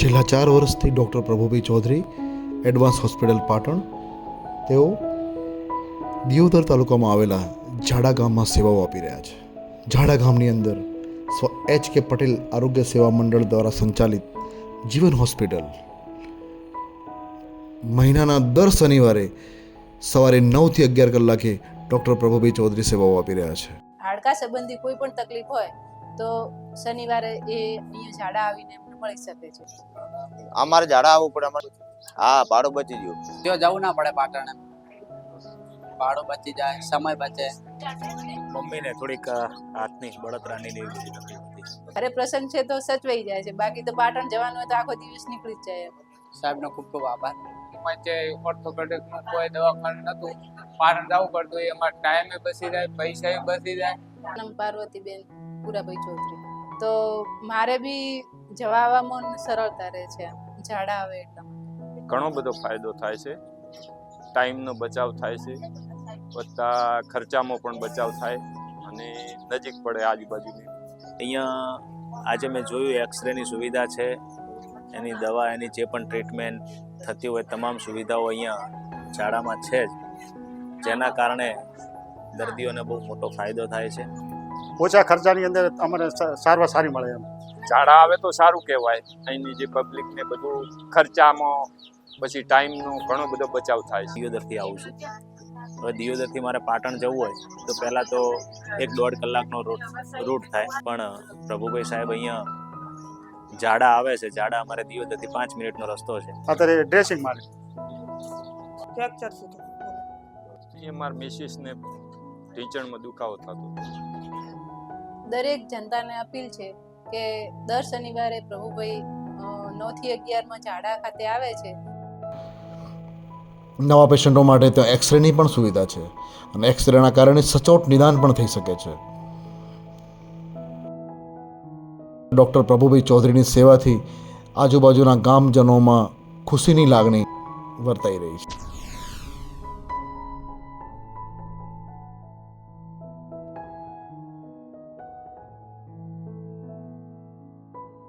છેલ્લા 4 વર્ષથી doctor Prabhubhai Chaudhary advance hospital Patan તેઓ દિયોદર તાલુકામાં આવેલા ઝાડા ગામમાં સેવાઓ આપી રહ્યા છે. ઝાડા ગામની અંદર એચ.કે. પટેલ આરોગ્ય સેવા મંડળ દ્વારા સંચાલિત જીવન હોસ્પિટલ મહિનાના દર શનિવારે સવારે 9 થી 11 કલાકે ડૉક્ટર પ્રભુભાઈ ચૌધરી સેવાઓ આપી રહ્યા છે. હાડકા સંબંધી કોઈ પણ તકલીફ હોય તો શનિવારે એ અહીંયા ઝાડા આવીને એમને મળી શકે છે. અમારે ઝાડા આવવું પડે. અમારે હા, ભાડું બચી ગયું. ત્યાં જવું ના પડે પાટણ, ભાડું બચી જાય, સમય બચે. મમ્મીને થોડીક હાથની બળતરાની તકલીફ હતી. અરે પ્રસંગ છે તો સચવાઈ જાય છે, બાકી તો પાટણ જવાનું હોય તો આખો દિવસ નીકળી જ જાય. સાહેબનો ખૂબ ખૂબ આભાર. વચ્ચે ઓર્થોપેડિકનું કોઈ દવાખાનું નતું, પાટણ જવું પડતું. એમાં ટાઈમે બચી જાય, પૈસા બચી જાય. નામ પાર્વતીબેન પુરાભાઈ ચૌધરી. તો મારે બી જવા આવવામાં સરળતા રહે છે ઝાડા આવે એટલા. ઘણો બધો ફાયદો થાય છે, ટાઈમનો બચાવ થાય છે, વત્તા ખર્ચામાં પણ બચાવ થાય અને નજીક પડે આજુબાજુની. અહીંયા આજે મેં જોયું એક્સરેની સુવિધા છે, એની દવા, એની જે પણ ટ્રીટમેન્ટ થતી હોય તમામ સુવિધાઓ અહીંયા ઝાડામાં છે જ, જેના કારણે દર્દીઓને બહુ મોટો ફાયદો થાય છે. ઓછા ખર્ચાની અંદર અમારે સારવાર સારી મળે એમ. ઝાડા આવે તો સારું કહેવાય. અહીંની જે પબ્લિકને બધું ખર્ચામાં પછી ટાઈમનો ઘણો બધો બચાવ થાય છે. દિયોદરથી આવું છું. હવે દિયોદરથી મારે પાટણ જવું હોય તો પહેલાં તો 1-1.5 કલાકનો રૂટ થાય, પણ પ્રભુભાઈ સાહેબ અહીંયા ઝાડા આવે છે. ઝાડા અમારે દિયોદરથી 5 મિનિટનો રસ્તો છે. અત્યારે ડ્રેસિંગ માટે ફ્રેક્ચર સુધી અહીંયા મારા મિસિસને ઢીંચણમાં દુખાવો થતો. દરેક જનતાને અપીલ છે કે દર શનિવારે પ્રભુભાઈ 9 થી 11 ઝાડા ખાતે આવે છે. નવા પેશન્ટો માટે ત્યાં એક્સરેની પણ સુવિધા છે અને એક્સરેના કારણે સચોટ નિદાન પણ થઈ શકે છે. ડૉક્ટર પ્રભુભાઈ ચૌધરીની સેવાથી આજુબાજુના ગામજનોમાં ખુશીની લાગણી વર્તાઈ રહી છે.